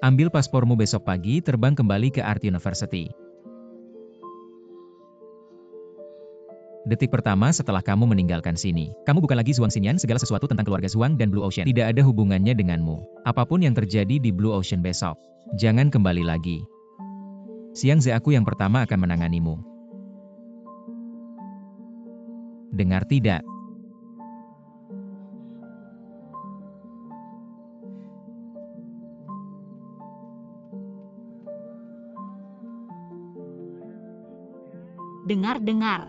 Ambil paspormu besok pagi, terbang kembali ke Art University. Detik pertama setelah kamu meninggalkan sini. Kamu bukan lagi Zhuang Xinyan, segala sesuatu tentang keluarga Zhuang dan Blue Ocean tidak ada hubungannya denganmu. Apapun yang terjadi di Blue Ocean besok, jangan kembali lagi. Xiang Ze, aku yang pertama akan menanganimu. Dengar tidak? Dengar.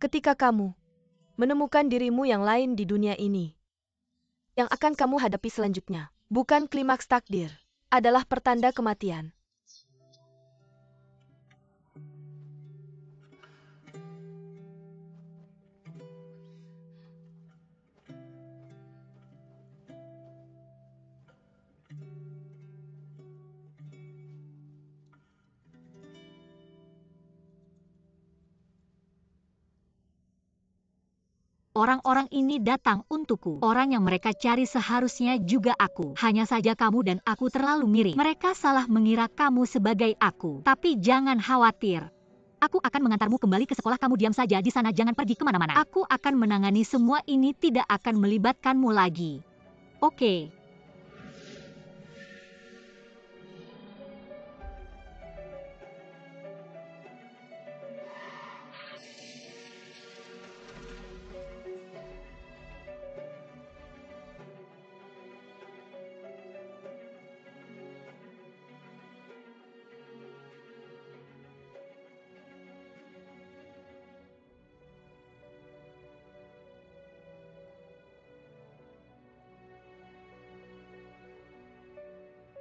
Ketika kamu menemukan dirimu yang lain di dunia ini, yang akan kamu hadapi selanjutnya, bukan klimaks takdir, adalah pertanda kematian. Orang-orang ini datang untukku. Orang yang mereka cari seharusnya juga aku. Hanya saja kamu dan aku terlalu mirip. Mereka salah mengira kamu sebagai aku. Tapi jangan khawatir. Aku akan mengantarmu kembali ke sekolah. Kamu diam saja di sana, jangan pergi kemana-mana. Aku akan menangani semua ini, tidak akan melibatkanmu lagi. Oke.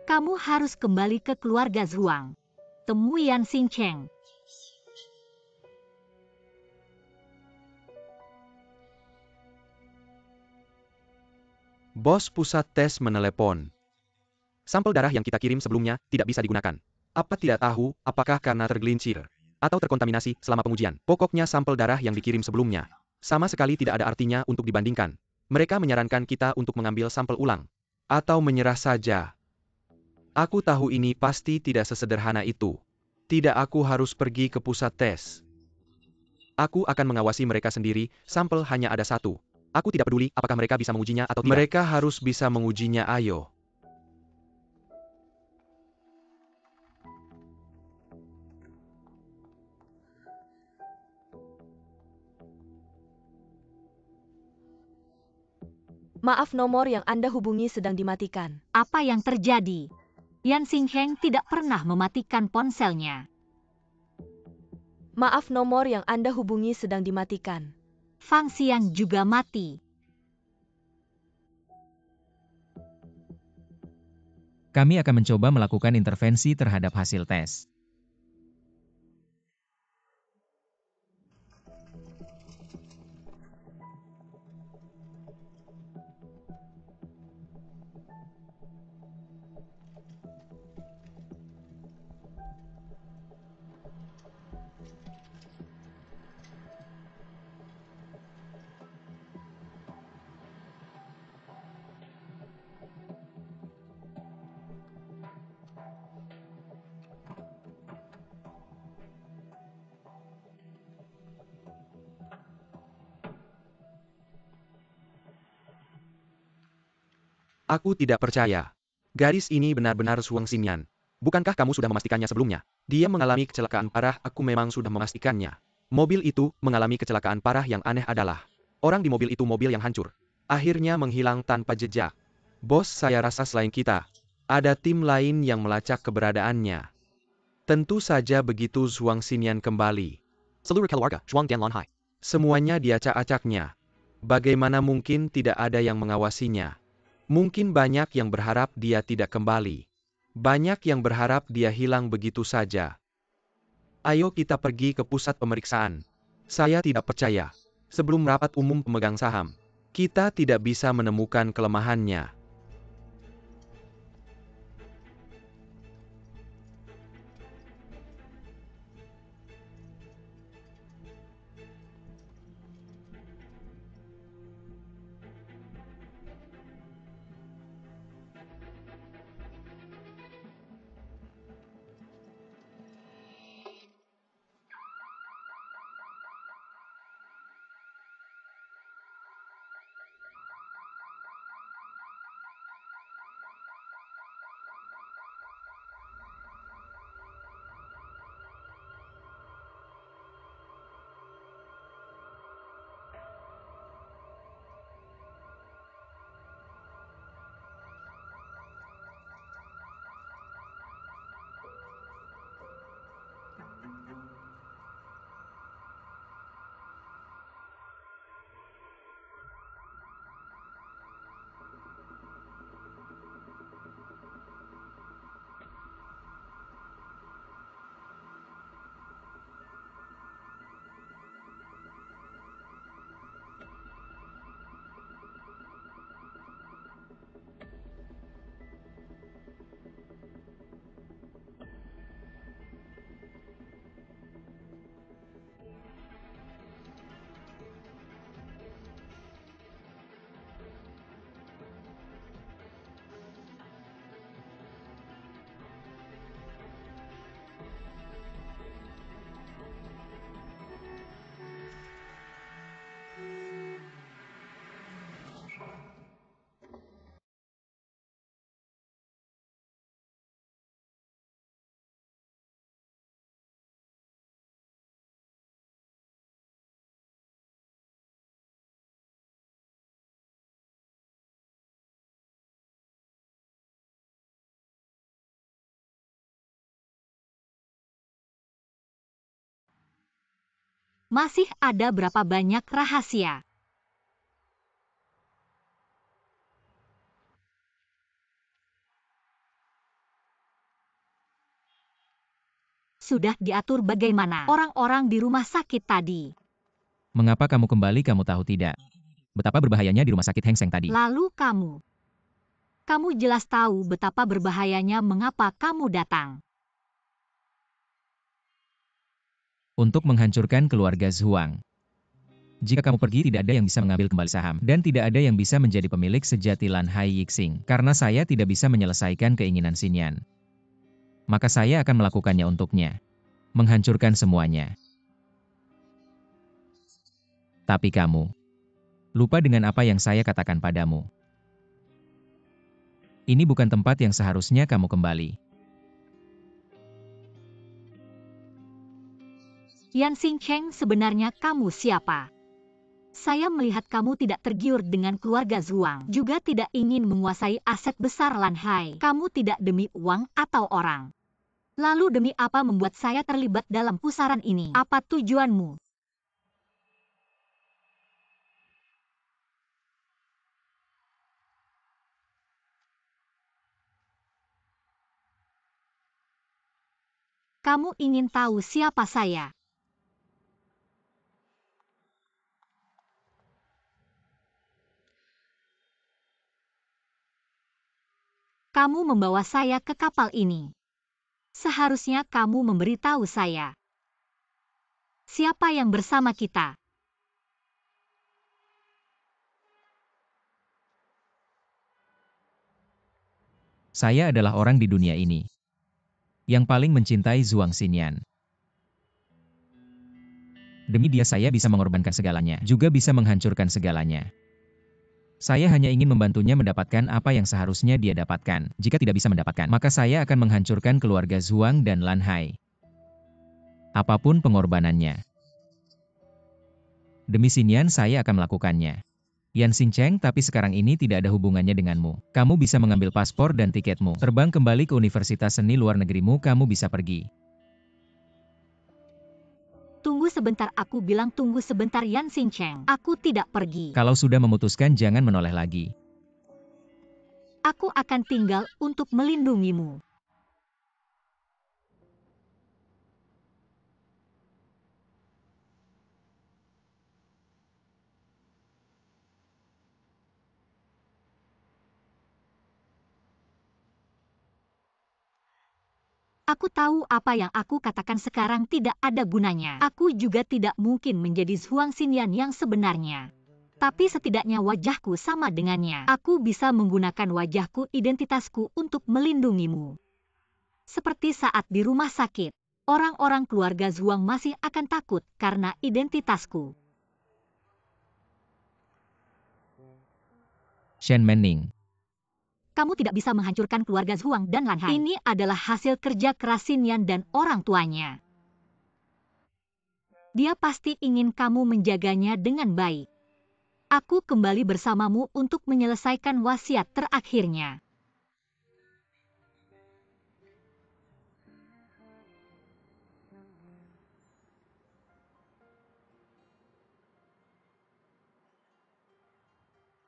Kamu harus kembali ke keluarga Zhuang. Temui Yan Xincheng. Bos pusat tes menelepon. Sampel darah yang kita kirim sebelumnya tidak bisa digunakan. Apa tidak tahu, apakah karena tergelincir atau terkontaminasi selama pengujian? Pokoknya sampel darah yang dikirim sebelumnya sama sekali tidak ada artinya untuk dibandingkan. Mereka menyarankan kita untuk mengambil sampel ulang atau menyerah saja. Aku tahu ini pasti tidak sesederhana itu. Tidak, aku harus pergi ke pusat tes. Aku akan mengawasi mereka sendiri, sampel hanya ada satu. Aku tidak peduli apakah mereka bisa mengujinya atau tidak. Mereka harus bisa mengujinya, ayo. Maaf, nomor yang Anda hubungi sedang dimatikan. Apa yang terjadi? Yan Xincheng tidak pernah mematikan ponselnya. Maaf, nomor yang Anda hubungi sedang dimatikan. Fang Xiang juga mati. Kami akan mencoba melakukan intervensi terhadap hasil tes. Aku tidak percaya. Gadis ini benar-benar Zhuang Xinyan. Bukankah kamu sudah memastikannya sebelumnya? Dia mengalami kecelakaan parah, aku memang sudah memastikannya. Mobil itu mengalami kecelakaan parah, yang aneh adalah orang di mobil itu mobil yang hancur. Akhirnya menghilang tanpa jejak. Bos, saya rasa selain kita, ada tim lain yang melacak keberadaannya. Tentu saja begitu Zhuang Xinyan kembali. Seluruh keluarga Zhuang Dianlanhai. Semuanya diacak-acaknya. Bagaimana mungkin tidak ada yang mengawasinya? Mungkin banyak yang berharap dia tidak kembali. Banyak yang berharap dia hilang begitu saja. Ayo kita pergi ke pusat pemeriksaan. Saya tidak percaya. Sebelum rapat umum pemegang saham, kita tidak bisa menemukan kelemahannya. Masih ada berapa banyak rahasia? Sudah diatur bagaimana orang-orang di rumah sakit tadi. Mengapa kamu kembali kamu tahu tidak? Betapa berbahayanya di rumah sakit Heng Seng tadi. Lalu kamu jelas tahu betapa berbahayanya mengapa kamu datang. Untuk menghancurkan keluarga Zhuang. Jika kamu pergi tidak ada yang bisa mengambil kembali saham. Dan tidak ada yang bisa menjadi pemilik sejati Lan Hai Yixing. Karena saya tidak bisa menyelesaikan keinginan Xinyan. Maka saya akan melakukannya untuknya. Menghancurkan semuanya. Tapi kamu lupa dengan apa yang saya katakan padamu. Ini bukan tempat yang seharusnya kamu kembali. Yan Xingcheng, sebenarnya kamu siapa? Saya melihat kamu tidak tergiur dengan keluarga Zhuang, juga tidak ingin menguasai aset besar Lan Hai. Kamu tidak demi uang atau orang. Lalu demi apa membuat saya terlibat dalam pusaran ini? Apa tujuanmu? Kamu ingin tahu siapa saya? Kamu membawa saya ke kapal ini. Seharusnya kamu memberitahu saya. Siapa yang bersama kita? Saya adalah orang di dunia ini yang paling mencintai Zhuang Xinyan. Demi dia saya bisa mengorbankan segalanya, juga bisa menghancurkan segalanya. Saya hanya ingin membantunya mendapatkan apa yang seharusnya dia dapatkan. Jika tidak bisa mendapatkan, maka saya akan menghancurkan keluarga Zhuang dan Lan Hai. Apapun pengorbanannya. Demi Xinyan saya akan melakukannya. Yan Xingcheng, tapi sekarang ini tidak ada hubungannya denganmu. Kamu bisa mengambil paspor dan tiketmu. Terbang kembali ke Universitas Seni Luar Negerimu, kamu bisa pergi. Tunggu sebentar, aku bilang tunggu sebentar Yan Xingcheng. Aku tidak pergi. Kalau sudah memutuskan jangan menoleh lagi. Aku akan tinggal untuk melindungimu. Aku tahu apa yang aku katakan sekarang tidak ada gunanya. Aku juga tidak mungkin menjadi Zhuang Xinyan yang sebenarnya. Tapi setidaknya wajahku sama dengannya. Aku bisa menggunakan wajahku, identitasku untuk melindungimu. Seperti saat di rumah sakit, orang-orang keluarga Zhuang masih akan takut karena identitasku. Shen Menning. Kamu tidak bisa menghancurkan keluarga Zhuang dan Lan Hai. Ini adalah hasil kerja keras Xinyan dan orang tuanya. Dia pasti ingin kamu menjaganya dengan baik. Aku kembali bersamamu untuk menyelesaikan wasiat terakhirnya.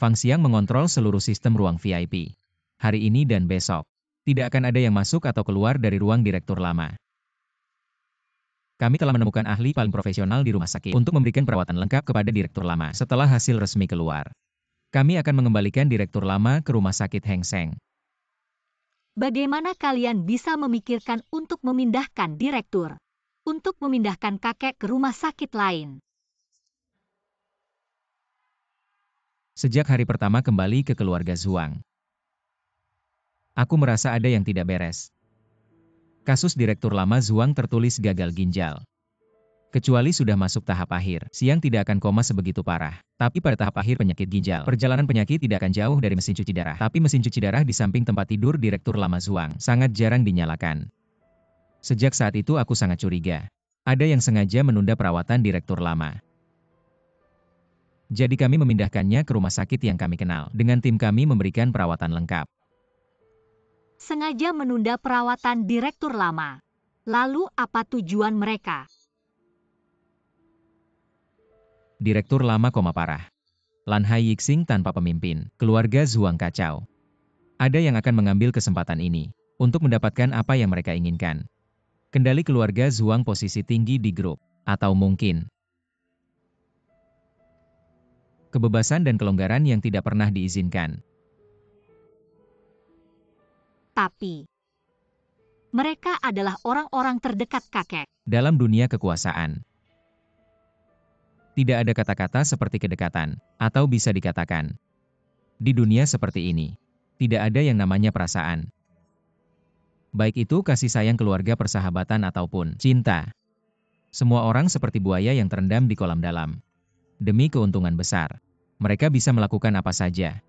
Fang Xiang mengontrol seluruh sistem ruang VIP. Hari ini dan besok, tidak akan ada yang masuk atau keluar dari ruang direktur lama. Kami telah menemukan ahli paling profesional di rumah sakit untuk memberikan perawatan lengkap kepada direktur lama setelah hasil resmi keluar. Kami akan mengembalikan direktur lama ke rumah sakit Heng Seng. Bagaimana kalian bisa memikirkan untuk memindahkan direktur? Untuk memindahkan kakek ke rumah sakit lain? Sejak hari pertama kembali ke keluarga Zhuang, aku merasa ada yang tidak beres. Kasus direktur lama Zhuang tertulis gagal ginjal. Kecuali sudah masuk tahap akhir, Xiang tidak akan koma sebegitu parah. Tapi pada tahap akhir penyakit ginjal, perjalanan penyakit tidak akan jauh dari mesin cuci darah. Tapi mesin cuci darah di samping tempat tidur direktur lama Zhuang sangat jarang dinyalakan. Sejak saat itu aku sangat curiga. Ada yang sengaja menunda perawatan direktur lama. Jadi kami memindahkannya ke rumah sakit yang kami kenal. Dengan tim kami memberikan perawatan lengkap. Sengaja menunda perawatan direktur lama. Lalu apa tujuan mereka? Direktur lama koma parah. Lan Hai Yixing tanpa pemimpin. Keluarga Zhuang kacau. Ada yang akan mengambil kesempatan ini untuk mendapatkan apa yang mereka inginkan. Kendali keluarga Zhuang posisi tinggi di grup. Atau mungkin kebebasan dan kelonggaran yang tidak pernah diizinkan. Tapi mereka adalah orang-orang terdekat kakek. Dalam dunia kekuasaan, tidak ada kata-kata seperti kedekatan, atau bisa dikatakan, di dunia seperti ini, tidak ada yang namanya perasaan. Baik itu kasih sayang keluarga, persahabatan, ataupun cinta. Semua orang seperti buaya yang terendam di kolam dalam. Demi keuntungan besar, mereka bisa melakukan apa saja.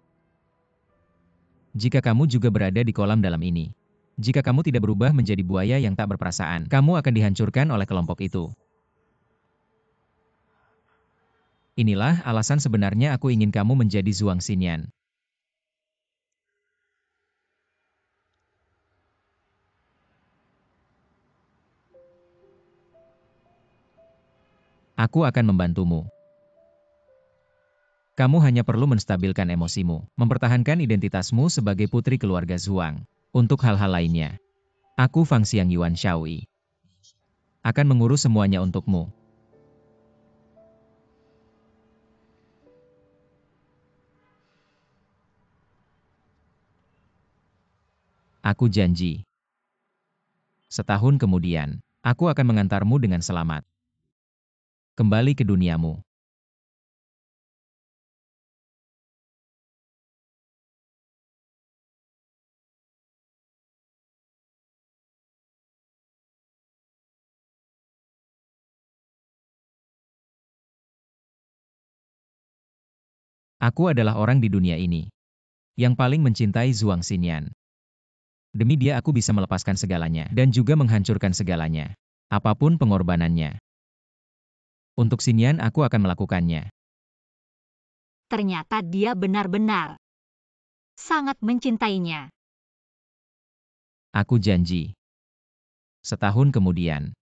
Jika kamu juga berada di kolam dalam ini, jika kamu tidak berubah menjadi buaya yang tak berperasaan, kamu akan dihancurkan oleh kelompok itu. Inilah alasan sebenarnya aku ingin kamu menjadi Zhuang Xinyan. Aku akan membantumu. Kamu hanya perlu menstabilkan emosimu, mempertahankan identitasmu sebagai putri keluarga Zhuang. Untuk hal-hal lainnya, aku Fang Xiang Yuan Xiaoyi akan mengurus semuanya untukmu. Aku janji. Setahun kemudian, aku akan mengantarmu dengan selamat kembali ke duniamu. Aku adalah orang di dunia ini yang paling mencintai Zhuang Xinyan. Demi dia aku bisa melepaskan segalanya dan juga menghancurkan segalanya. Apapun pengorbanannya. Untuk Xinyan aku akan melakukannya. Ternyata dia benar-benar sangat mencintainya. Aku janji. Setahun kemudian,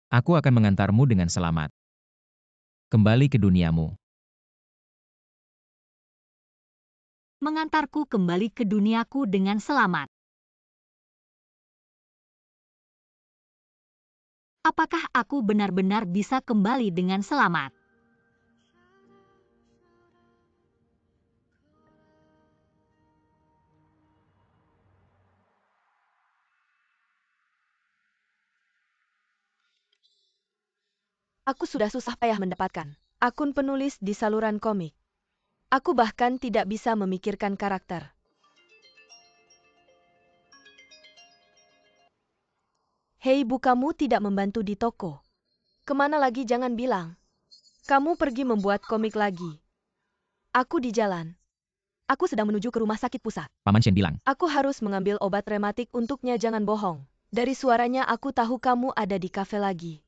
aku akan mengantarmu dengan selamat Kembali ke duniamu. Mengantarku kembali ke duniaku dengan selamat. Apakah aku benar-benar bisa kembali dengan selamat? Aku sudah susah payah mendapatkan akun penulis di saluran komik. Aku bahkan tidak bisa memikirkan karakter. Hei, kamu tidak membantu di toko. Kemana lagi jangan bilang. Kamu pergi membuat komik lagi. Aku di jalan. Aku sedang menuju ke rumah sakit pusat. Paman Shen bilang. Aku harus mengambil obat rematik untuknya, jangan bohong. Dari suaranya aku tahu kamu ada di kafe lagi.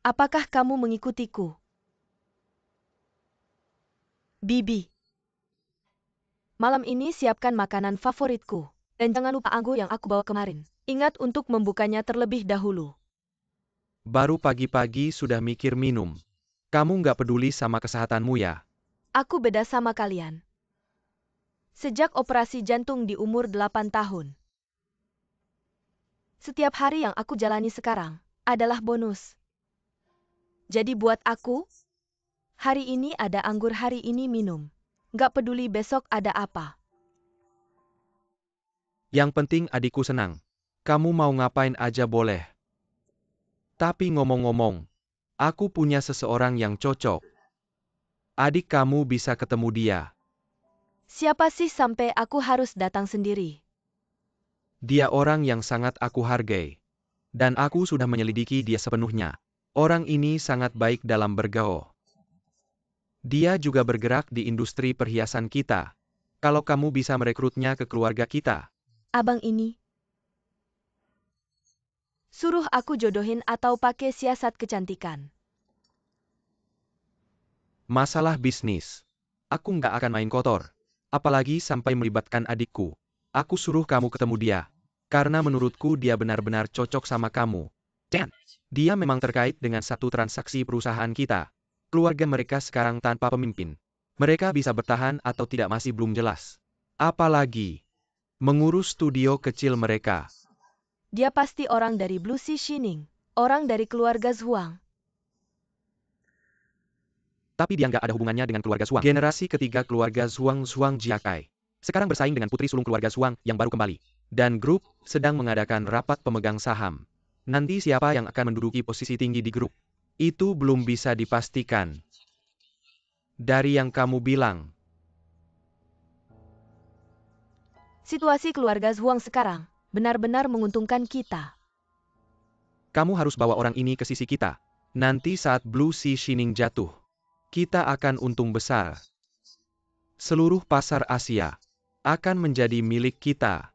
Apakah kamu mengikutiku? Bibi. Malam ini siapkan makanan favoritku. Dan jangan lupa anggur yang aku bawa kemarin. Ingat untuk membukanya terlebih dahulu. Baru pagi-pagi sudah mikir minum. Kamu nggak peduli sama kesehatanmu ya? Aku beda sama kalian. Sejak operasi jantung di umur 8 tahun. Setiap hari yang aku jalani sekarang adalah bonus. Jadi buat aku, hari ini ada anggur, hari ini minum. Nggak peduli besok ada apa. Yang penting adikku senang. Kamu mau ngapain aja boleh. Tapi ngomong-ngomong, aku punya seseorang yang cocok. Adik kamu bisa ketemu dia. Siapa sih sampai aku harus datang sendiri? Dia orang yang sangat aku hargai. Dan aku sudah menyelidiki dia sepenuhnya. Orang ini sangat baik dalam bergaul. Dia juga bergerak di industri perhiasan kita. Kalau kamu bisa merekrutnya ke keluarga kita. Abang ini. Suruh aku jodohin atau pakai siasat kecantikan. Masalah bisnis. Aku nggak akan main kotor. Apalagi sampai melibatkan adikku. Aku suruh kamu ketemu dia. Karena menurutku dia benar-benar cocok sama kamu. Dan dia memang terkait dengan satu transaksi perusahaan kita. Keluarga mereka sekarang tanpa pemimpin. Mereka bisa bertahan atau tidak masih belum jelas. Apalagi mengurus studio kecil mereka. Dia pasti orang dari Blue Sea Shining. Orang dari keluarga Zhuang. Tapi dia nggak ada hubungannya dengan keluarga Zhuang. Generasi ketiga keluarga Zhuang Jiakai. Sekarang bersaing dengan putri sulung keluarga Zhuang yang baru kembali. Dan grup sedang mengadakan rapat pemegang saham. Nanti siapa yang akan menduduki posisi tinggi di grup? Itu belum bisa dipastikan. Dari yang kamu bilang. Situasi keluarga Zhuang sekarang benar-benar menguntungkan kita. Kamu harus bawa orang ini ke sisi kita. Nanti saat Blue Sea Shining jatuh, kita akan untung besar. Seluruh pasar Asia akan menjadi milik kita.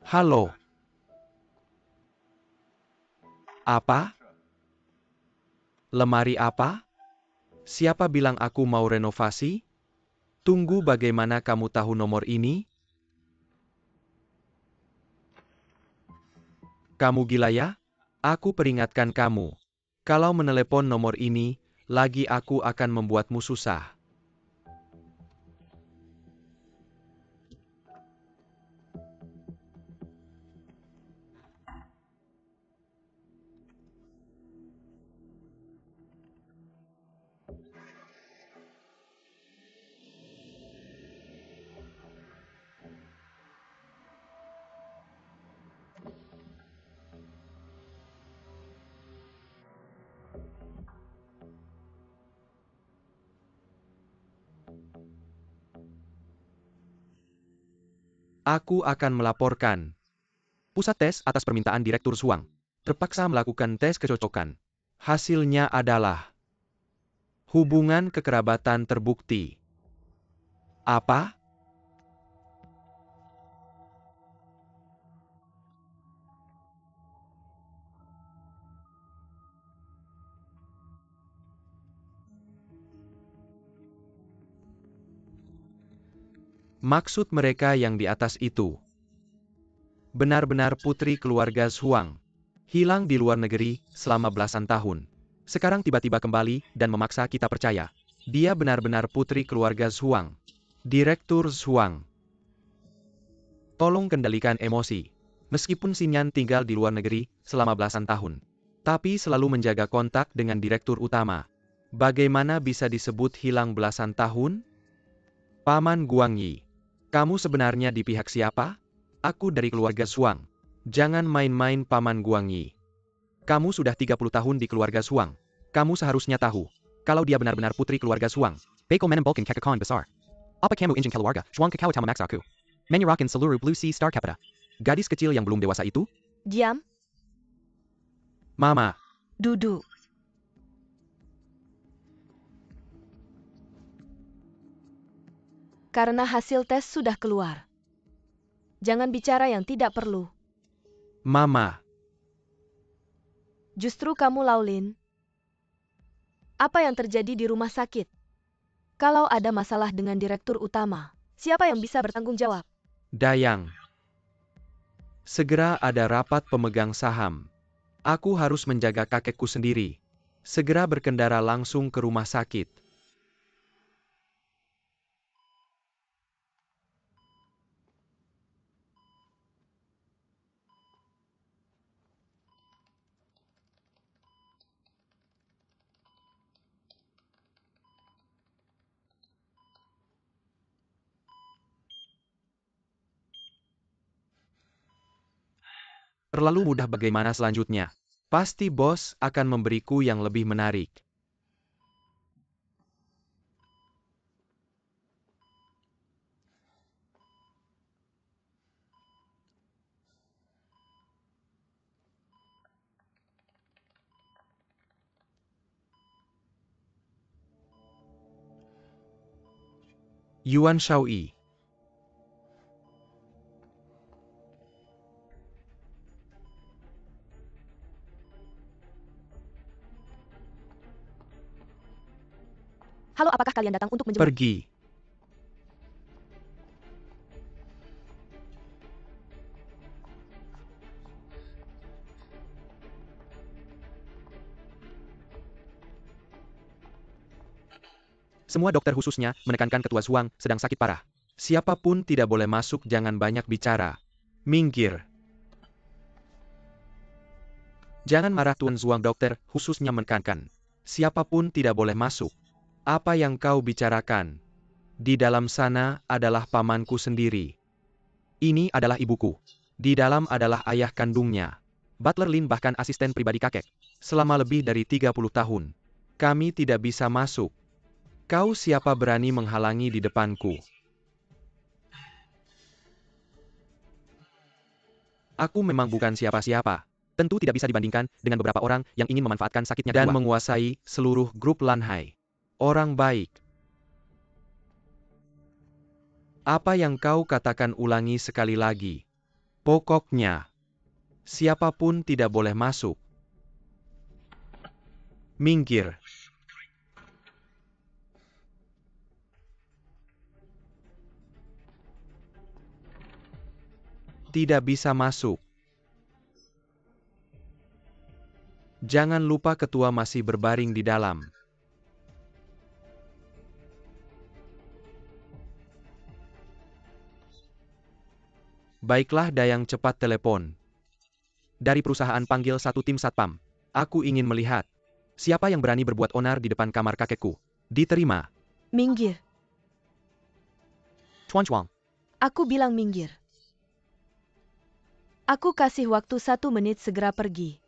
Halo. Apa? Lemari apa? Siapa bilang aku mau renovasi? Tunggu, bagaimana kamu tahu nomor ini? Kamu gila ya? Aku peringatkan kamu. Kalau menelepon nomor ini, lagi aku akan membuatmu susah. Aku akan melaporkan. Pusat tes atas permintaan Direktur Zhuang terpaksa melakukan tes kecocokan. Hasilnya adalah hubungan kekerabatan terbukti. Apa? Maksud mereka yang di atas itu benar-benar putri keluarga Zhuang. Hilang di luar negeri selama belasan tahun. Sekarang tiba-tiba kembali dan memaksa kita percaya. Dia benar-benar putri keluarga Zhuang. Direktur Zhuang. Tolong kendalikan emosi. Meskipun Xinyan tinggal di luar negeri selama belasan tahun, tapi selalu menjaga kontak dengan direktur utama. Bagaimana bisa disebut hilang belasan tahun? Paman Guangyi, kamu sebenarnya di pihak siapa? Aku dari keluarga Zhuang. Jangan main-main Paman Guangyi. Kamu sudah 30 tahun di keluarga Zhuang. Kamu seharusnya tahu, kalau dia benar-benar putri keluarga Zhuang. Beko menembulkan kekekawan besar. Apa kamu ingin keluarga Zhuang kekau utama maksaku? Menyerahkan seluruh Blue Sea Star Capital. Gadis kecil yang belum dewasa itu? Diam, Mama, duduk. Karena hasil tes sudah keluar. Jangan bicara yang tidak perlu. Mama, Justru kamu, Laulin. Apa yang terjadi di rumah sakit? Kalau ada masalah dengan direktur utama, siapa yang bisa bertanggung jawab? Dayang. Segera ada rapat pemegang saham. Aku harus menjaga kakekku sendiri. Segera berkendara langsung ke rumah sakit. Terlalu mudah bagaimana selanjutnya? Pasti bos akan memberiku yang lebih menarik. Yuan Shaoyi. Halo, apakah kalian datang untuk menjemput? Pergi. Semua dokter khususnya menekankan ketua Zhuang sedang sakit parah. Siapapun tidak boleh masuk, jangan banyak bicara. Minggir. Jangan marah Tuan Zhuang, dokter khususnya menekankan. Siapapun tidak boleh masuk. Apa yang kau bicarakan? Di dalam sana adalah pamanku sendiri. Ini adalah ibuku. Di dalam adalah ayah kandungnya. Butler Lin bahkan asisten pribadi kakek. Selama lebih dari 30 tahun. Kami tidak bisa masuk. Kau siapa berani menghalangi di depanku? Aku memang bukan siapa-siapa. Tentu tidak bisa dibandingkan dengan beberapa orang yang ingin memanfaatkan sakitnya dan menguasai seluruh grup Lanhai. Orang baik. Apa yang kau katakan, ulangi sekali lagi. Pokoknya, siapapun tidak boleh masuk. Minggir. Tidak bisa masuk. Jangan lupa ketua masih berbaring di dalam. Baiklah Dayang, cepat telepon. Dari perusahaan panggil satu tim satpam. Aku ingin melihat. Siapa yang berani berbuat onar di depan kamar kakekku? Diterima. Minggir. Chuan Chuang. Aku bilang minggir. Aku kasih waktu 1 menit, segera pergi.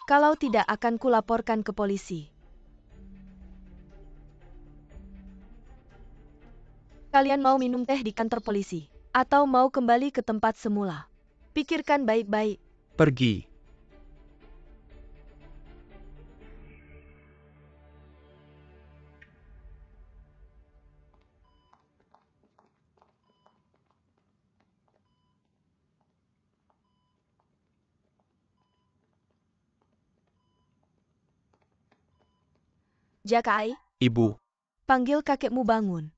Kalau tidak akan kulaporkan ke polisi. Kalian mau minum teh di kantor polisi? Atau mau kembali ke tempat semula? Pikirkan baik-baik. Pergi. Jakai, Ibu, panggil kakekmu bangun.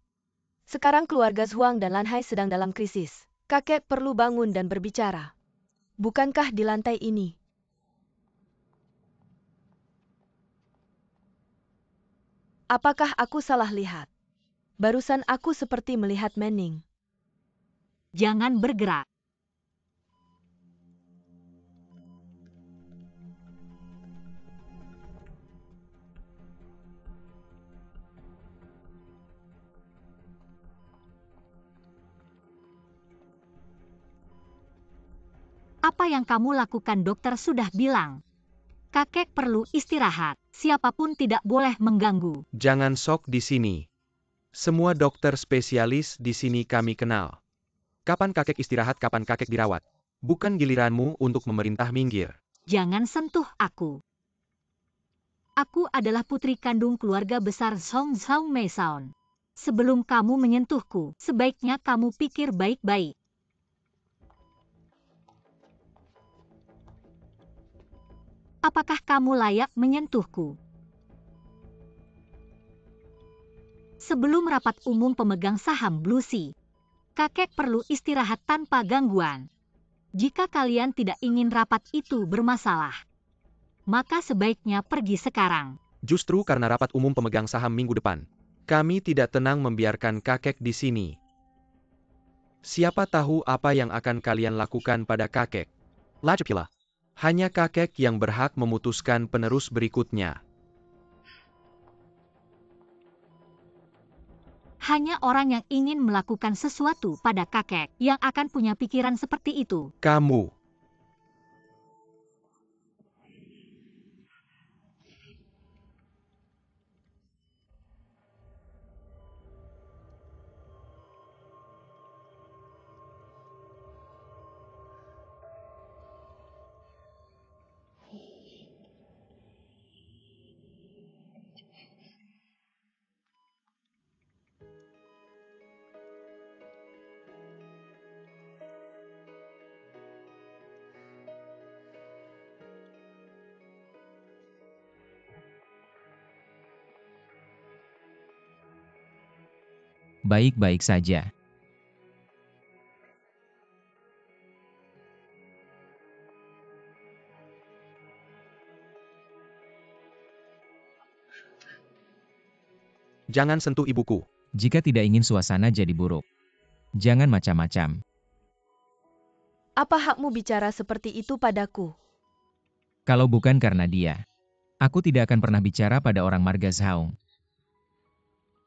Sekarang keluarga Zhuang dan Lanhai sedang dalam krisis. Kakek perlu bangun dan berbicara. Bukankah di lantai ini? Apakah aku salah lihat? Barusan aku seperti melihat Manning. Jangan bergerak. Apa yang kamu lakukan dokter sudah bilang. Kakek perlu istirahat. Siapapun tidak boleh mengganggu. jangan sok di sini. Semua dokter spesialis di sini kami kenal. Kapan kakek istirahat, kapan kakek dirawat. Bukan giliranmu untuk memerintah minggir. Jangan sentuh aku. Aku adalah putri kandung keluarga besar Song Zhao Meisong. Sebelum kamu menyentuhku, sebaiknya kamu pikir baik-baik. Apakah kamu layak menyentuhku? Sebelum rapat umum pemegang saham Blue Sea, kakek perlu istirahat tanpa gangguan. Jika kalian tidak ingin rapat itu bermasalah, maka sebaiknya pergi sekarang. Justru karena rapat umum pemegang saham minggu depan, kami tidak tenang membiarkan kakek di sini. Siapa tahu apa yang akan kalian lakukan pada kakek. Lajepila. Hanya kakek yang berhak memutuskan penerus berikutnya. Hanya orang yang ingin melakukan sesuatu pada kakek yang akan punya pikiran seperti itu. Kamu. Baik-baik saja. Jangan sentuh ibuku. Jika tidak ingin suasana jadi buruk, jangan macam-macam. Apa hakmu bicara seperti itu padaku? Kalau bukan karena dia, aku tidak akan pernah bicara pada orang marga Zhao.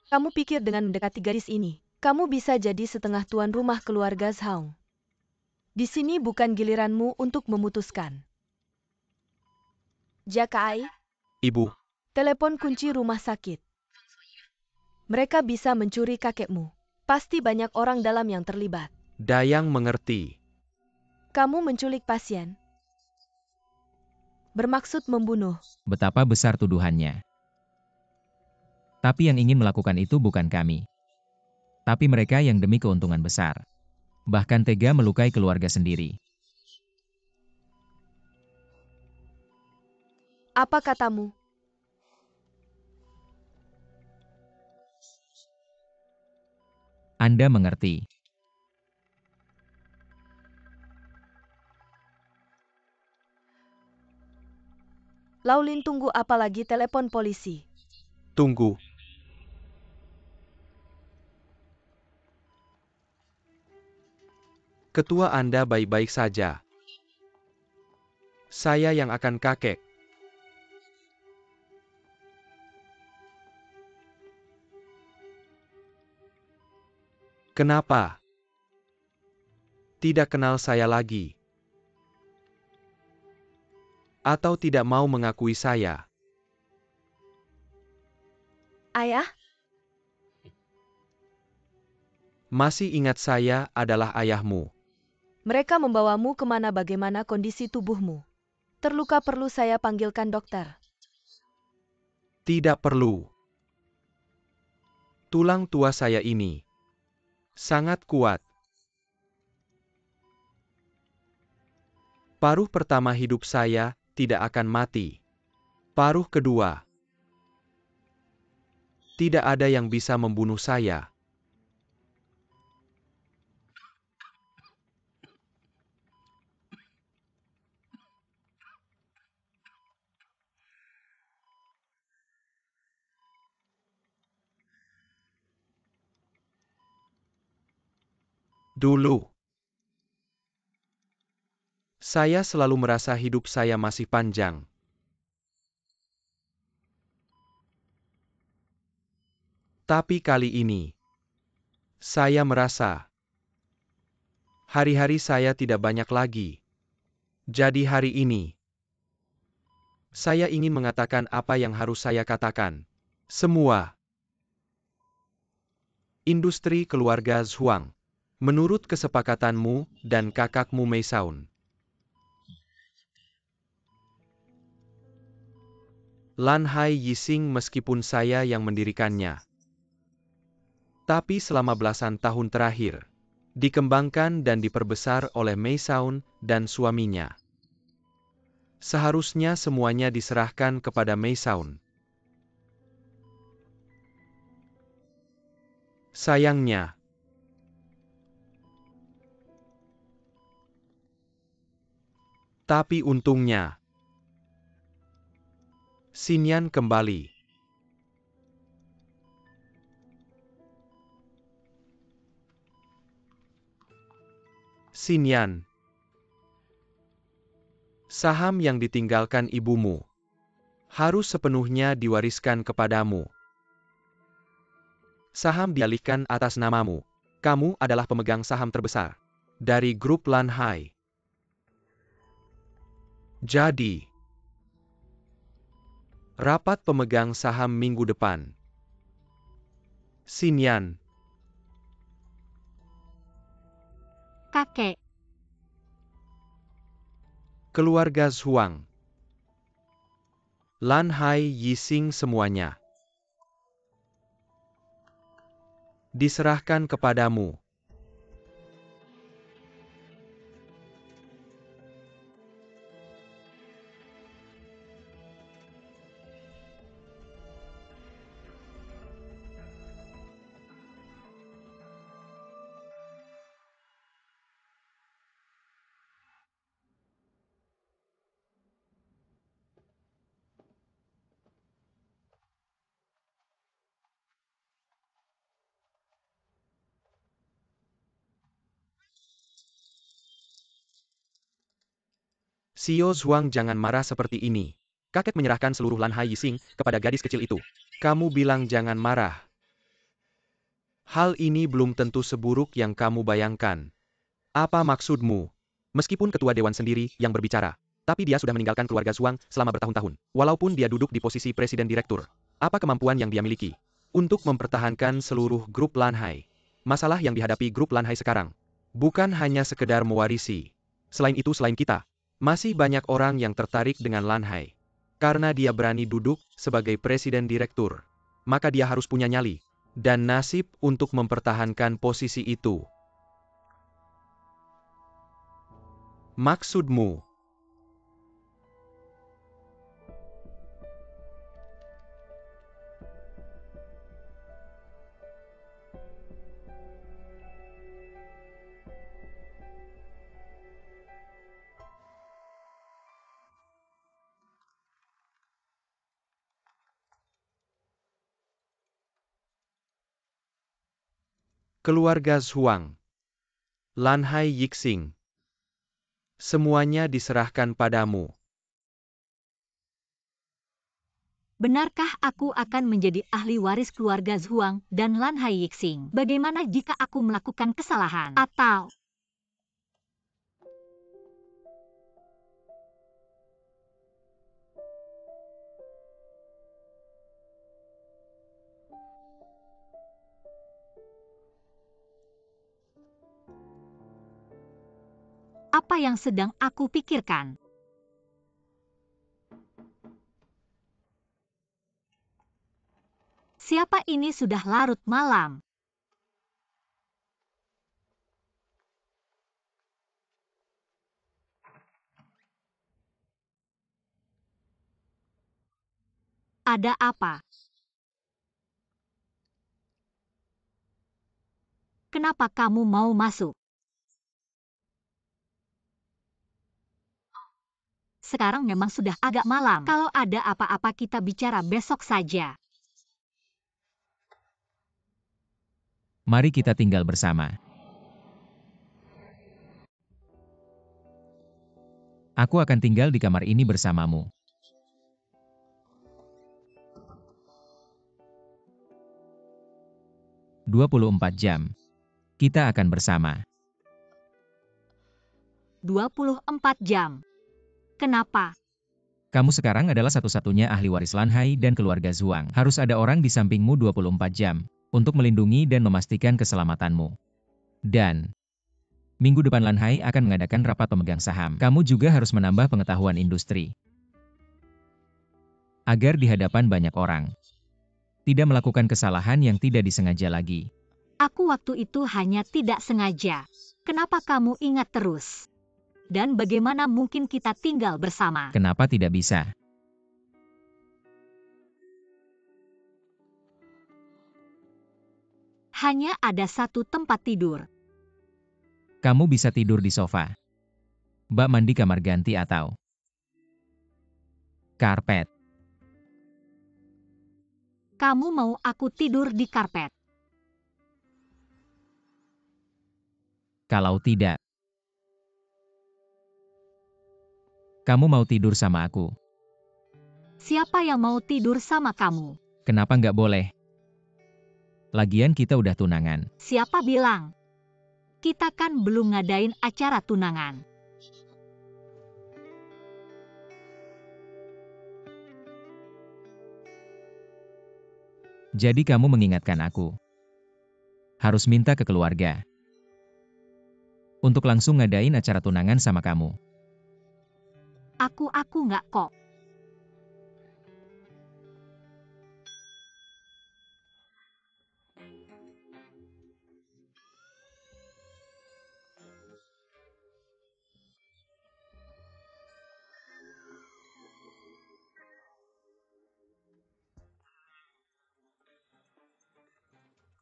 Kamu pikir dengan mendekati garis ini, kamu bisa jadi setengah tuan rumah keluarga Zhao. Di sini bukan giliranmu untuk memutuskan. Jakai, Ibu, telepon kunci rumah sakit. Mereka bisa mencuri kakekmu. Pasti banyak orang dalam yang terlibat. Dayang mengerti. Kamu menculik pasien. Bermaksud membunuh. Betapa besar tuduhannya. Tapi yang ingin melakukan itu bukan kami. Tapi mereka yang demi keuntungan besar. Bahkan tega melukai keluarga sendiri. Apa katamu? Anda mengerti. Laulin tunggu apalagi telepon polisi. Tunggu. Ketua Anda baik-baik saja. Saya yang akan kakek. Kenapa? Tidak kenal saya lagi. Atau tidak mau mengakui saya. Ayah, Masih ingat saya adalah ayahmu. Mereka membawamu kemana bagaimana kondisi tubuhmu? Terluka perlu saya panggilkan dokter? Tidak perlu. Tulang tua saya ini sangat kuat. Paruh pertama hidup saya tidak akan mati. Paruh kedua, tidak ada yang bisa membunuh saya. Dulu, saya selalu merasa hidup saya masih panjang. Tapi kali ini, saya merasa hari-hari saya tidak banyak lagi. Jadi hari ini, saya ingin mengatakan apa yang harus saya katakan. Semua industri keluarga Zhuang, menurut kesepakatanmu dan kakakmu Meisaun, Lan Hai Yixing meskipun saya yang mendirikannya. Tapi selama belasan tahun terakhir, dikembangkan dan diperbesar oleh Meisaun dan suaminya. Seharusnya semuanya diserahkan kepada Meisaun. Sayangnya, tapi untungnya, Xinyan kembali. Xinyan, saham yang ditinggalkan ibumu harus sepenuhnya diwariskan kepadamu. Saham dialihkan atas namamu. Kamu adalah pemegang saham terbesar dari grup Lan Hai. Jadi, rapat pemegang saham minggu depan. Xinyan, Kakek, keluarga Zhuang, Lan Hai Yixing semuanya diserahkan kepadamu. Xiao Zhuang, jangan marah seperti ini. Kakek menyerahkan seluruh Lan Hai Yixing kepada gadis kecil itu. Kamu bilang jangan marah. Hal ini belum tentu seburuk yang kamu bayangkan. Apa maksudmu? Meskipun ketua dewan sendiri yang berbicara, tapi dia sudah meninggalkan keluarga Zhuang selama bertahun-tahun. Walaupun dia duduk di posisi presiden direktur, apa kemampuan yang dia miliki untuk mempertahankan seluruh grup Lan Hai? Masalah yang dihadapi grup Lan Hai sekarang bukan hanya sekedar mewarisi. Selain itu, selain kita, masih banyak orang yang tertarik dengan Lan Hai. Karena dia berani duduk sebagai presiden direktur, maka dia harus punya nyali dan nasib untuk mempertahankan posisi itu. Maksudmu? Keluarga Zhuang, Lan Hai Yixing, semuanya diserahkan padamu. benarkah aku akan menjadi ahli waris keluarga Zhuang dan Lan Hai Yixing? Bagaimana jika aku melakukan kesalahan? Atau Apa yang sedang aku pikirkan? Siapa ini sudah larut malam? Ada apa? Kenapa kamu mau masuk? Sekarang memang sudah agak malam. Kalau ada apa-apa kita bicara besok saja. Mari kita tinggal bersama. Aku akan tinggal di kamar ini bersamamu. 24 jam. Kita akan bersama. 24 jam. Kenapa? Kamu sekarang adalah satu-satunya ahli waris Lanhai dan keluarga Zhuang. Harus ada orang di sampingmu 24 jam untuk melindungi dan memastikan keselamatanmu. Dan minggu depan Lanhai akan mengadakan rapat pemegang saham. Kamu juga harus menambah pengetahuan industri. Agar di hadapan banyak orang. Tidak melakukan kesalahan yang tidak disengaja lagi. Aku waktu itu hanya tidak sengaja. Kenapa kamu ingat terus? Dan bagaimana mungkin kita tinggal bersama? Kenapa tidak bisa? Hanya ada satu tempat tidur. Kamu bisa tidur di sofa, bak mandi kamar ganti atau karpet. Kamu mau aku tidur di karpet? Kalau tidak, kamu mau tidur sama aku. Siapa yang mau tidur sama kamu? Kenapa nggak boleh? Lagian kita udah tunangan. Siapa bilang? Kita kan belum ngadain acara tunangan. Jadi kamu mengingatkan aku. Harus minta ke keluarga. Untuk langsung ngadain acara tunangan sama kamu. Aku nggak kok.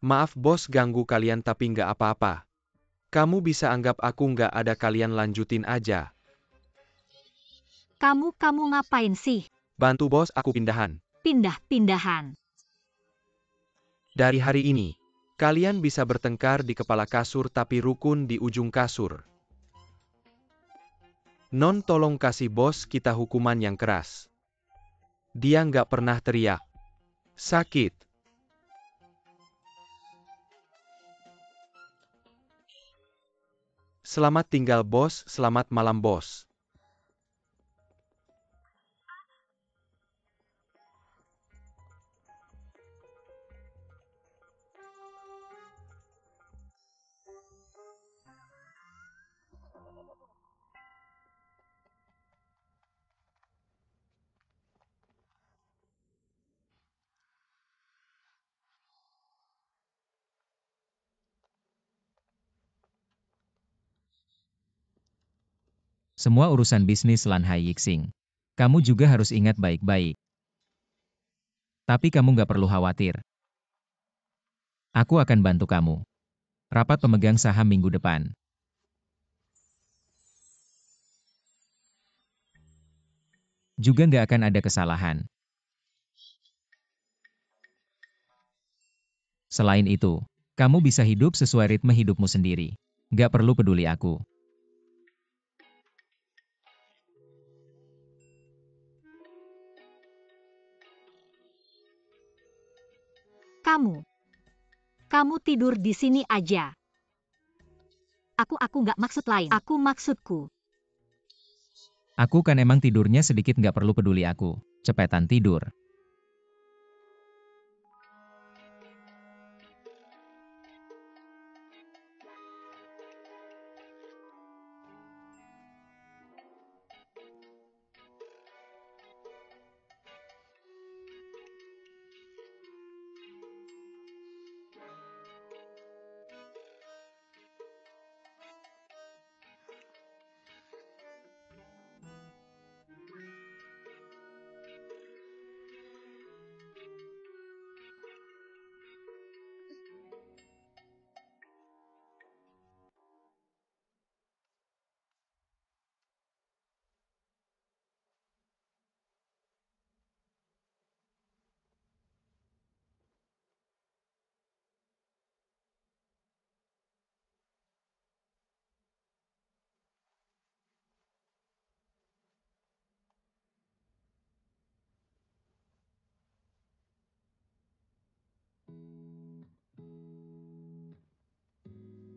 Maaf bos ganggu kalian tapi nggak apa-apa. Kamu bisa anggap aku nggak ada kalian lanjutin aja. Kamu ngapain sih? Bantu bos aku pindahan. Pindah-pindahan. Dari hari ini, kalian bisa bertengkar di kepala kasur tapi rukun di ujung kasur. Non tolong kasih bos kita hukuman yang keras. Dia nggak pernah teriak. Sakit. Selamat tinggal bos, selamat malam bos. Semua urusan bisnis Lanhai Yixing. Kamu juga harus ingat baik-baik. Tapi kamu nggak perlu khawatir. Aku akan bantu kamu. Rapat pemegang saham minggu depan. Juga nggak akan ada kesalahan. Selain itu, kamu bisa hidup sesuai ritme hidupmu sendiri. Nggak perlu peduli aku. Kamu tidur di sini aja. Aku nggak maksud lain. Aku maksudku. Aku kan emang tidurnya sedikit nggak perlu peduli aku. Cepetan tidur.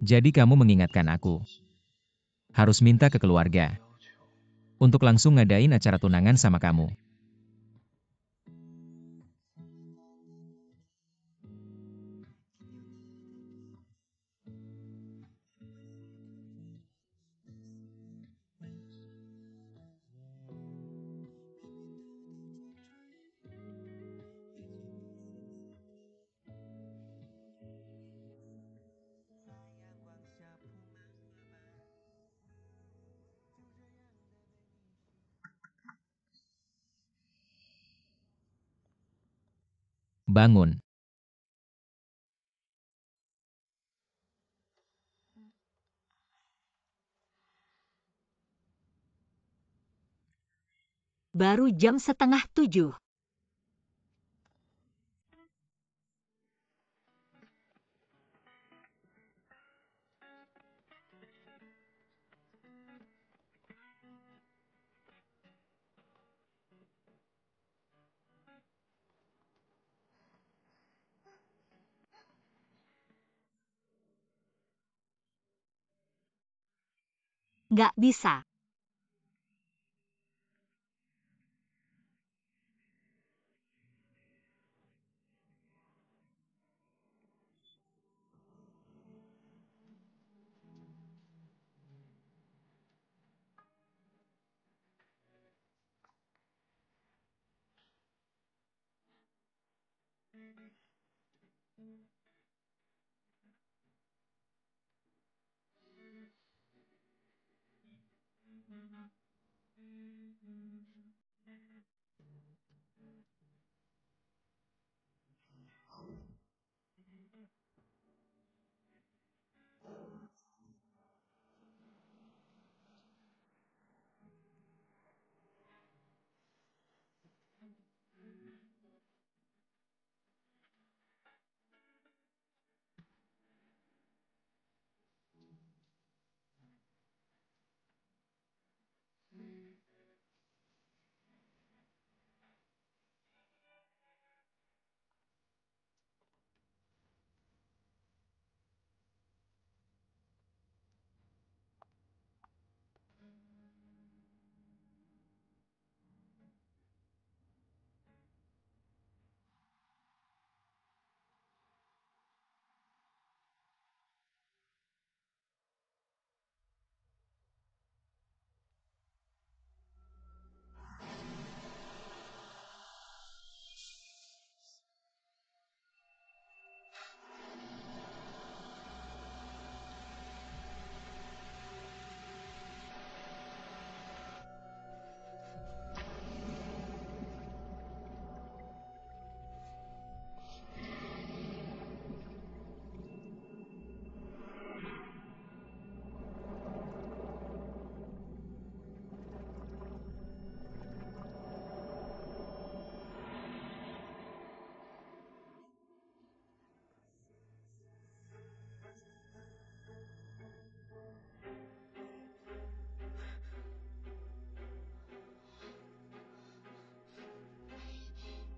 Jadi kamu mengingatkan aku. Harus minta ke keluarga. Untuk langsung ngadain acara tunangan sama kamu. Bangun. Baru jam 6:30. Nggak bisa.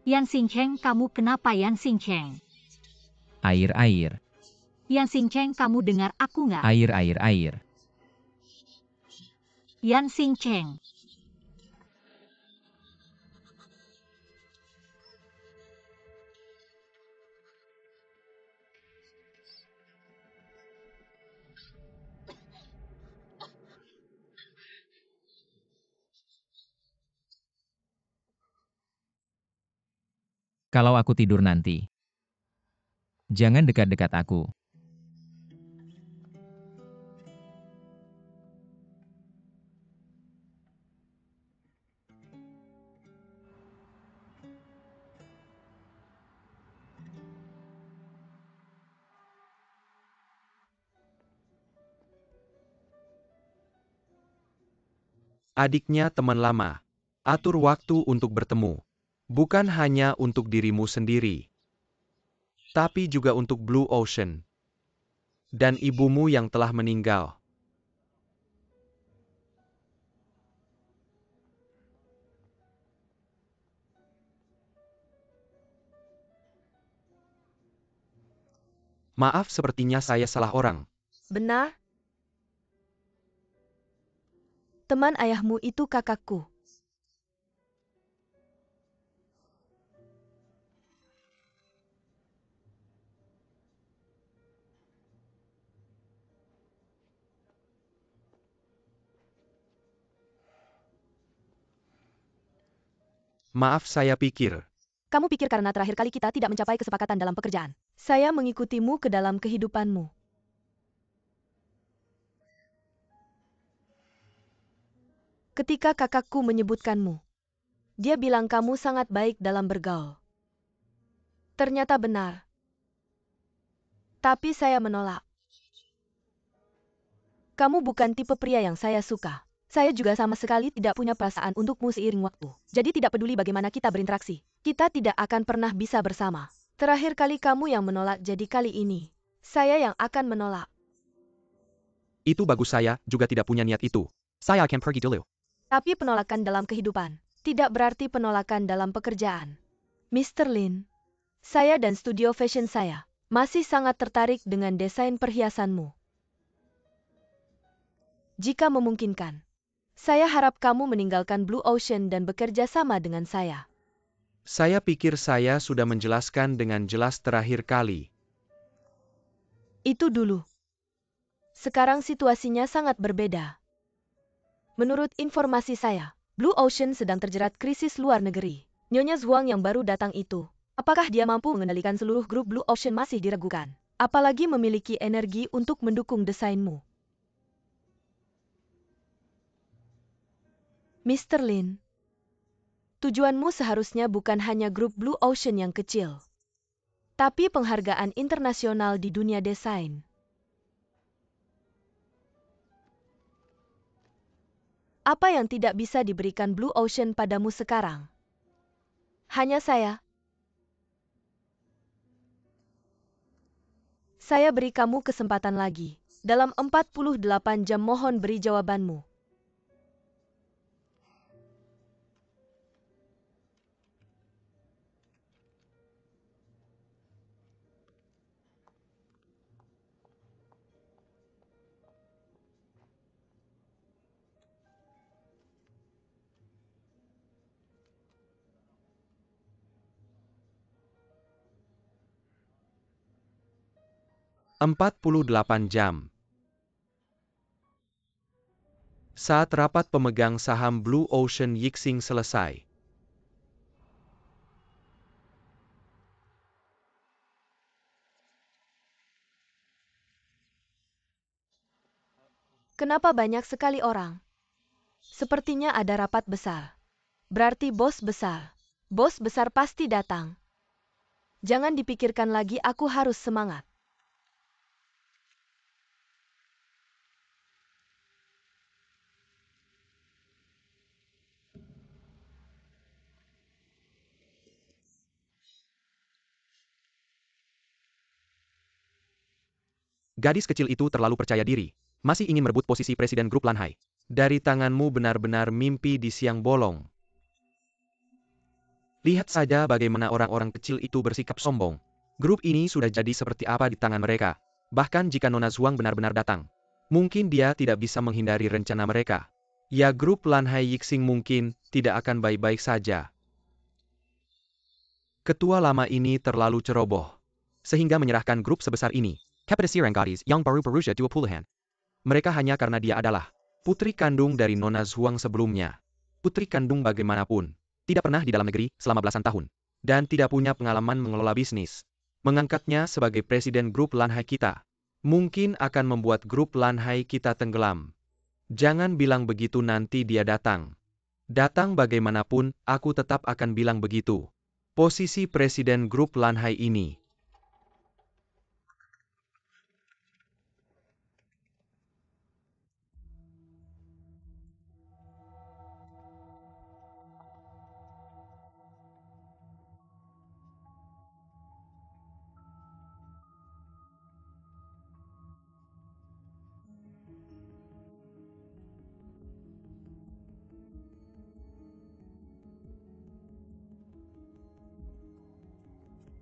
Yan Xingcheng, kamu kenapa Yan Xingcheng? Air. Yan Xingcheng, kamu dengar aku nggak? Air. Yan Xingcheng. Kalau aku tidur nanti, jangan dekat-dekat aku. Adiknya teman lama. Atur waktu untuk bertemu. Bukan hanya untuk dirimu sendiri, tapi juga untuk Blue Ocean dan ibumu yang telah meninggal. Maaf, sepertinya saya salah orang. Benar? Teman ayahmu itu kakakku. Maaf, saya pikir. Kamu pikir karena terakhir kali kita tidak mencapai kesepakatan dalam pekerjaan, saya mengikutimu ke dalam kehidupanmu. Ketika kakakku menyebutkanmu, dia bilang kamu sangat baik dalam bergaul. Ternyata benar. Tapi saya menolak. Kamu bukan tipe pria yang saya suka. Saya juga sama sekali tidak punya perasaan untukmu seiring waktu. Jadi tidak peduli bagaimana kita berinteraksi, kita tidak akan pernah bisa bersama. Terakhir kali kamu yang menolak, jadi kali ini, saya yang akan menolak. Itu bagus, saya juga tidak punya niat itu. Saya akan pergi dulu. Tapi penolakan dalam kehidupan tidak berarti penolakan dalam pekerjaan. Mr. Lin, saya dan studio fashion saya masih sangat tertarik dengan desain perhiasanmu. Jika memungkinkan, saya harap kamu meninggalkan Blue Ocean dan bekerja sama dengan saya. Saya pikir saya sudah menjelaskan dengan jelas terakhir kali. Itu dulu. Sekarang situasinya sangat berbeda. Menurut informasi saya, Blue Ocean sedang terjerat krisis luar negeri. Nyonya Zhuang yang baru datang itu, apakah dia mampu mengendalikan seluruh grup Blue Ocean masih diragukan. Apalagi memiliki energi untuk mendukung desainmu. Mr. Lin, tujuanmu seharusnya bukan hanya grup Blue Ocean yang kecil, tapi penghargaan internasional di dunia desain. Apa yang tidak bisa diberikan Blue Ocean padamu sekarang? Hanya saya. Saya beri kamu kesempatan lagi. Dalam 48 jam mohon beri jawabanmu. Empat 48 jam. Saat rapat pemegang saham Blue Ocean Yixing selesai. Kenapa banyak sekali orang? Sepertinya ada rapat besar. Berarti bos besar. Bos besar pasti datang. Jangan dipikirkan lagi, aku harus semangat. Gadis kecil itu terlalu percaya diri. Masih ingin merebut posisi presiden grup Lanhai. Dari tanganmu benar-benar mimpi di siang bolong. Lihat saja bagaimana orang-orang kecil itu bersikap sombong. Grup ini sudah jadi seperti apa di tangan mereka. Bahkan jika Nona Zhuang benar-benar datang, mungkin dia tidak bisa menghindari rencana mereka. Ya, grup Lanhai Yixing mungkin tidak akan baik-baik saja. Ketua lama ini terlalu ceroboh, sehingga menyerahkan grup sebesar ini kepada si gadis yang baru berusia 20-an. Mereka hanya karena dia adalah putri kandung dari Nona Zhuang sebelumnya. Putri kandung bagaimanapun, tidak pernah di dalam negeri selama belasan tahun, dan tidak punya pengalaman mengelola bisnis. Mengangkatnya sebagai presiden grup Lanhai kita, mungkin akan membuat grup Lanhai kita tenggelam. Jangan bilang begitu nanti dia datang. Datang bagaimanapun, aku tetap akan bilang begitu. Posisi presiden grup Lanhai ini.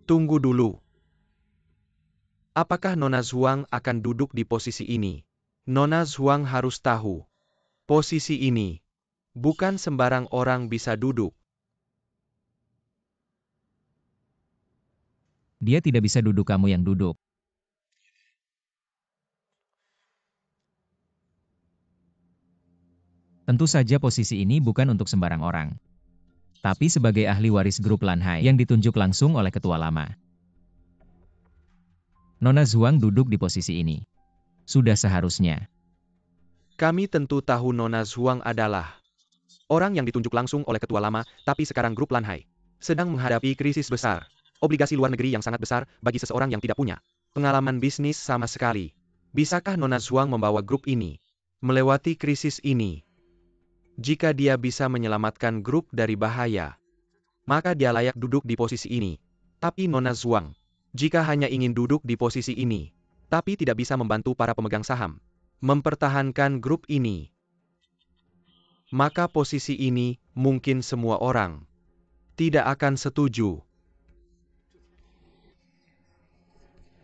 Tunggu dulu. Apakah Nona Zhuang akan duduk di posisi ini? Nona Zhuang harus tahu. Posisi ini. Bukan sembarang orang bisa duduk. Dia tidak bisa duduk, kamu yang duduk. Tentu saja posisi ini bukan untuk sembarang orang. Tapi sebagai ahli waris grup Lanhai yang ditunjuk langsung oleh ketua lama. Nona Zhuang duduk di posisi ini. Sudah seharusnya. Kami tentu tahu Nona Zhuang adalah orang yang ditunjuk langsung oleh ketua lama, tapi sekarang grup Lanhai sedang menghadapi krisis besar. Obligasi luar negeri yang sangat besar bagi seseorang yang tidak punya pengalaman bisnis sama sekali. Bisakah Nona Zhuang membawa grup ini melewati krisis ini? Jika dia bisa menyelamatkan grup dari bahaya, maka dia layak duduk di posisi ini. Tapi Nona Zhuang, jika hanya ingin duduk di posisi ini, tapi tidak bisa membantu para pemegang saham mempertahankan grup ini, maka posisi ini mungkin semua orang tidak akan setuju.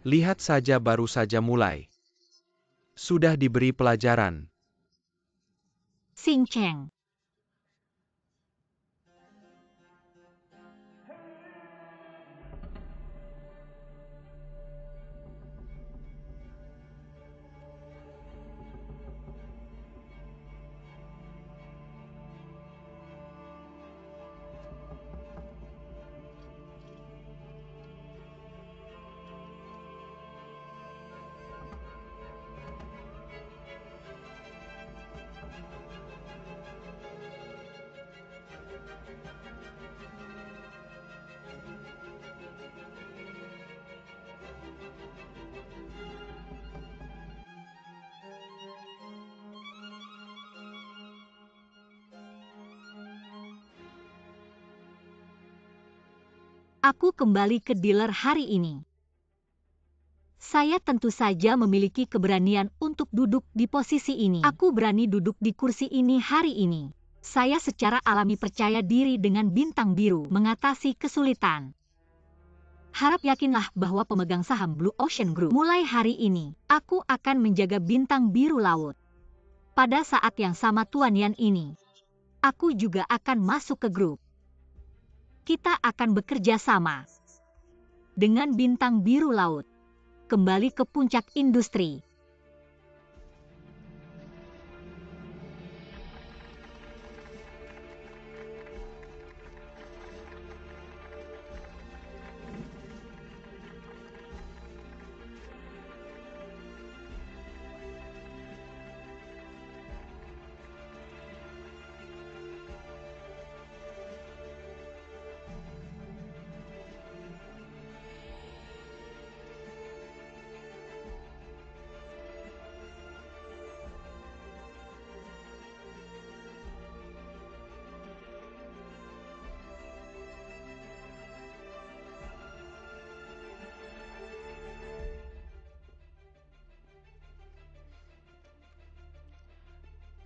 Lihat saja, baru saja mulai. Sudah diberi pelajaran. Xing Cheng. Aku kembali ke dealer hari ini. Saya tentu saja memiliki keberanian untuk duduk di posisi ini. Aku berani duduk di kursi ini hari ini. Saya secara alami percaya diri dengan bintang biru mengatasi kesulitan. Harap yakinlah bahwa pemegang saham Blue Ocean Group mulai hari ini, aku akan menjaga bintang biru laut. Pada saat yang sama Tuan Yan ini, aku juga akan masuk ke grup. Kita akan bekerja sama dengan bintang biru laut, kembali ke puncak industri.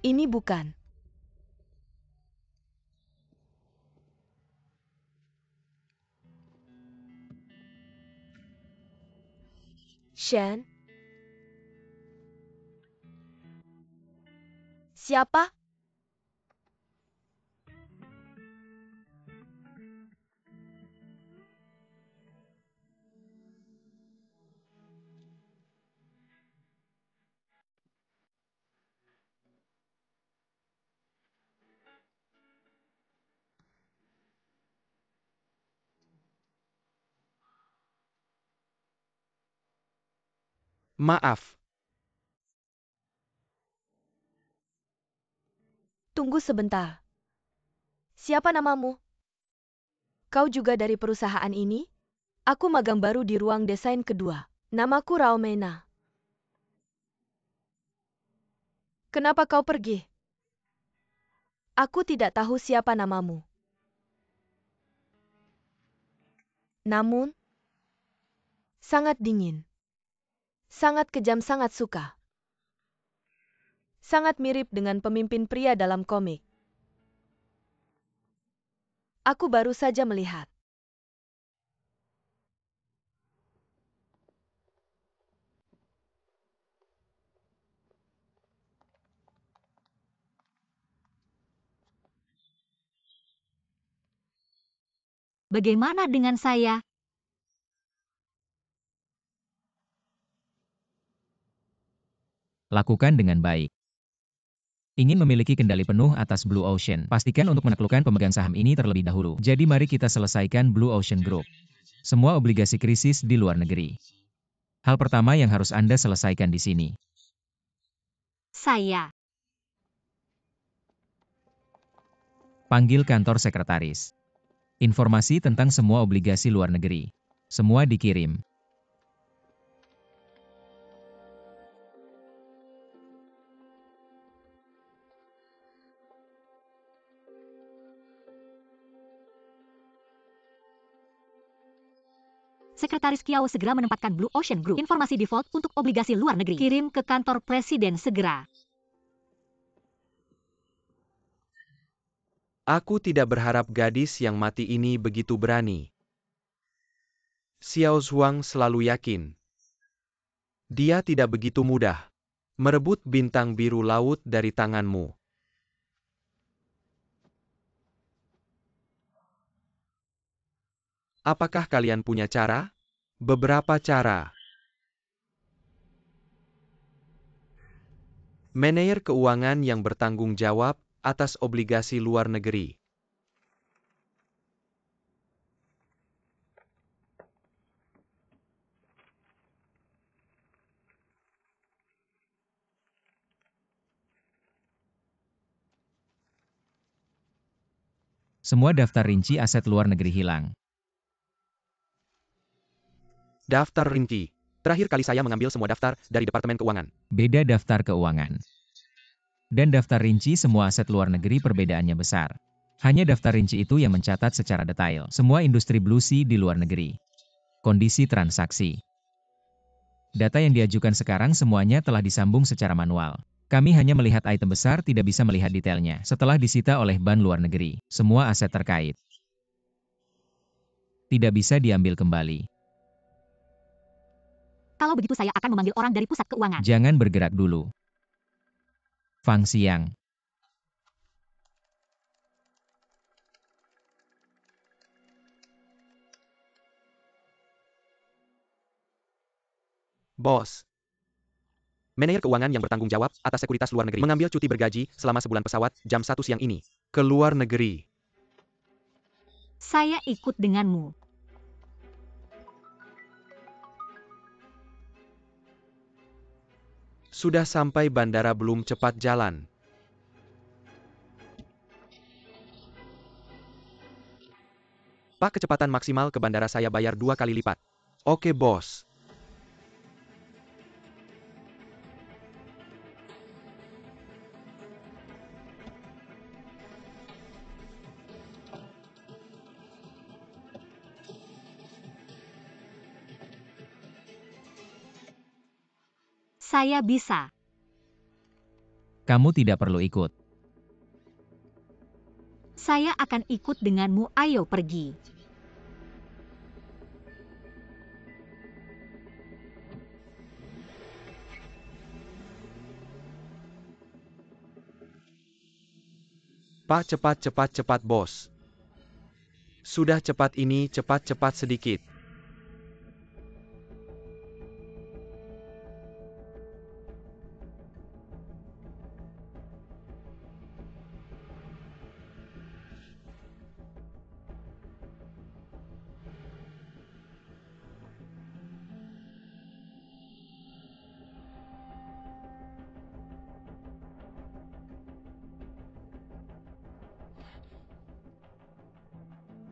Ini bukan. Shen? Siapa? Maaf. Tunggu sebentar. Siapa namamu? Kau juga dari perusahaan ini? Aku magang baru di ruang desain kedua. Namaku Raomena. Kenapa kau pergi? Aku tidak tahu siapa namamu. Namun, sangat dingin. Sangat kejam, sangat suka. Sangat mirip dengan pemimpin pria dalam komik. Aku baru saja melihat. Bagaimana dengan saya? Lakukan dengan baik. Ingin memiliki kendali penuh atas Blue Ocean. Pastikan untuk menaklukkan pemegang saham ini terlebih dahulu. Jadi mari kita selesaikan Blue Ocean Group. Semua obligasi krisis di luar negeri. Hal pertama yang harus Anda selesaikan di sini. Saya. Panggil kantor sekretaris. Informasi tentang semua obligasi luar negeri. Semua dikirim. Sekretaris Kiao segera menempatkan Blue Ocean Group. Informasi default untuk obligasi luar negeri. Kirim ke kantor presiden segera. Aku tidak berharap gadis yang mati ini begitu berani. Xiao Zhuang selalu yakin. Dia tidak begitu mudah merebut bintang biru laut dari tanganmu. Apakah kalian punya cara? Beberapa cara. Manajer keuangan yang bertanggung jawab atas obligasi luar negeri. Semua daftar rinci aset luar negeri hilang. Daftar rinci. Terakhir kali saya mengambil semua daftar dari Departemen Keuangan. Beda daftar keuangan. Dan daftar rinci semua aset luar negeri perbedaannya besar. Hanya daftar rinci itu yang mencatat secara detail semua industri Blue Sea di luar negeri. Kondisi transaksi. Data yang diajukan sekarang semuanya telah disambung secara manual. Kami hanya melihat item besar, tidak bisa melihat detailnya. Setelah disita oleh bank luar negeri, semua aset terkait tidak bisa diambil kembali. Kalau begitu saya akan memanggil orang dari pusat keuangan. Jangan bergerak dulu. Fang Xiang. Bos. Manajer keuangan yang bertanggung jawab atas sekuritas luar negeri mengambil cuti bergaji selama sebulan pesawat jam 1 siang ini ke luar negeri. Saya ikut denganmu. Sudah sampai bandara belum cepat jalan. Pak, kecepatan maksimal ke bandara saya bayar 2 kali lipat. Oke, bos. Saya bisa. Kamu tidak perlu ikut. Saya akan ikut denganmu, ayo pergi. Pak, cepat, bos. Sudah cepat ini, cepat sedikit.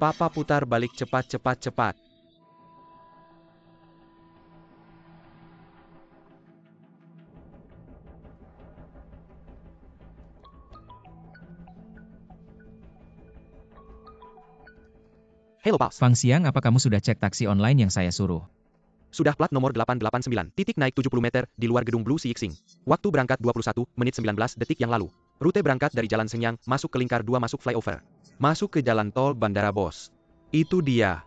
Papa putar balik cepat. Halo, Pak. Fang Xiang, apa kamu sudah cek taksi online yang saya suruh? Sudah plat nomor 889, titik naik 70 meter, di luar gedung Blue Sea Yixing. Waktu berangkat 21 menit 19 detik yang lalu. Rute berangkat dari Jalan Senyang, masuk ke Lingkar 2 masuk flyover. Masuk ke jalan tol Bandara Bos. Itu dia.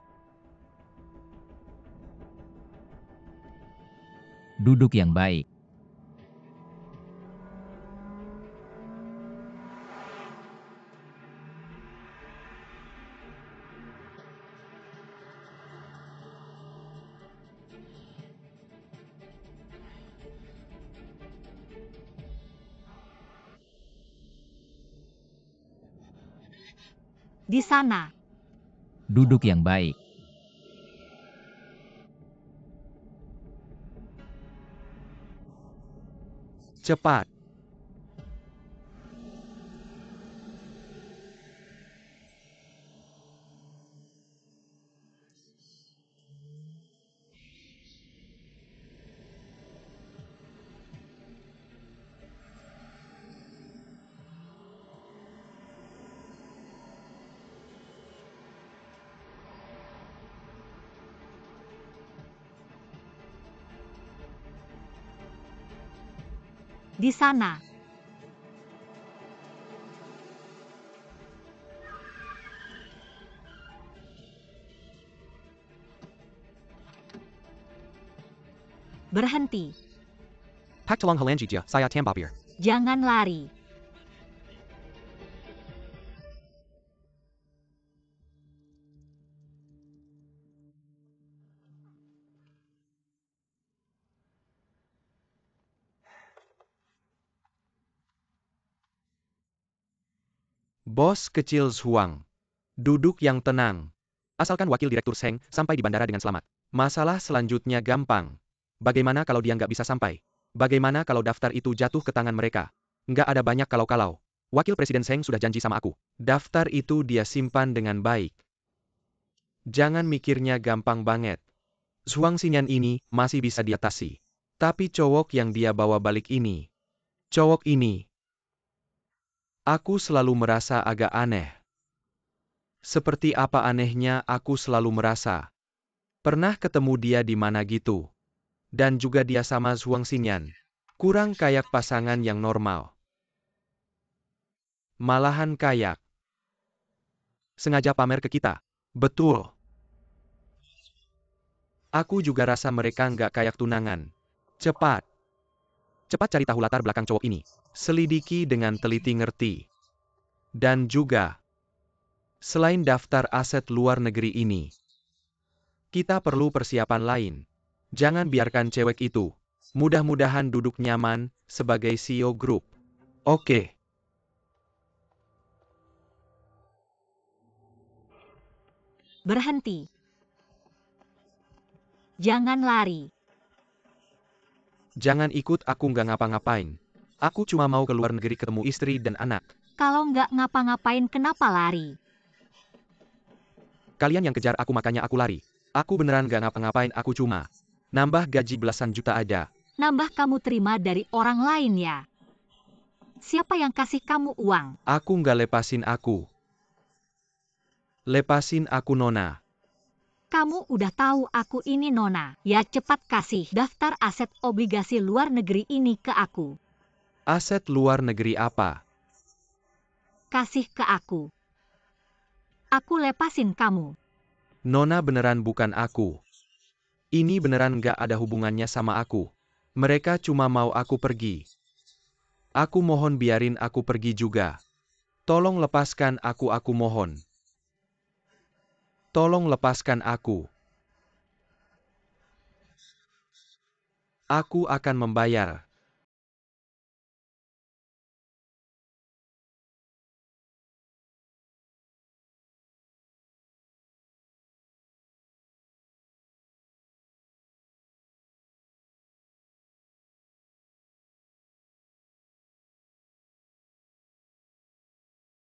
Duduk yang baik. Di sana. Duduk yang baik. Cepat. Di sana. Berhenti. Paktalong Halangija, saya Tambabir. Jangan lari. Bos kecil Zhuang. Duduk yang tenang. Asalkan wakil direktur Seng sampai di bandara dengan selamat. Masalah selanjutnya gampang. Bagaimana kalau dia nggak bisa sampai? Bagaimana kalau daftar itu jatuh ke tangan mereka? Nggak ada banyak kalau-kalau. Wakil Presiden Seng sudah janji sama aku. Daftar itu dia simpan dengan baik. Jangan mikirnya gampang banget. Zhuang Xinyan ini masih bisa diatasi. Tapi cowok yang dia bawa balik ini. Cowok ini. Aku selalu merasa agak aneh. Seperti apa anehnya aku selalu merasa. Pernah ketemu dia di mana gitu. Dan juga dia sama Zhuang Xinyan. Kurang kayak pasangan yang normal. Malahan kayak. Sengaja pamer ke kita. Betul. Aku juga rasa mereka nggak kayak tunangan. Cepat. Cepat cari tahu latar belakang cowok ini. Selidiki dengan teliti ngerti. Dan juga, selain daftar aset luar negeri ini, kita perlu persiapan lain. Jangan biarkan cewek itu. Mudah-mudahan duduk nyaman sebagai CEO grup. Oke. Berhenti. Jangan lari. Jangan ikut aku nggak ngapa-ngapain. Aku cuma mau ke luar negeri ketemu istri dan anak. Kalau nggak ngapa-ngapain kenapa lari? Kalian yang kejar aku makanya aku lari. Aku beneran nggak ngapa-ngapain, aku cuma nambah gaji belasan juta aja. Nambah kamu terima dari orang lain ya? Siapa yang kasih kamu uang? Aku nggak lepasin aku. Lepasin aku Nona. Kamu udah tahu aku ini Nona. Ya cepat kasih daftar aset obligasi luar negeri ini ke aku. Aset luar negeri apa? Kasih ke aku. Aku lepasin kamu. Nona beneran bukan aku. Ini beneran nggak ada hubungannya sama aku. Mereka cuma mau aku pergi. Aku mohon biarin aku pergi juga. Tolong lepaskan aku mohon. Tolong lepaskan aku. Aku akan membayar.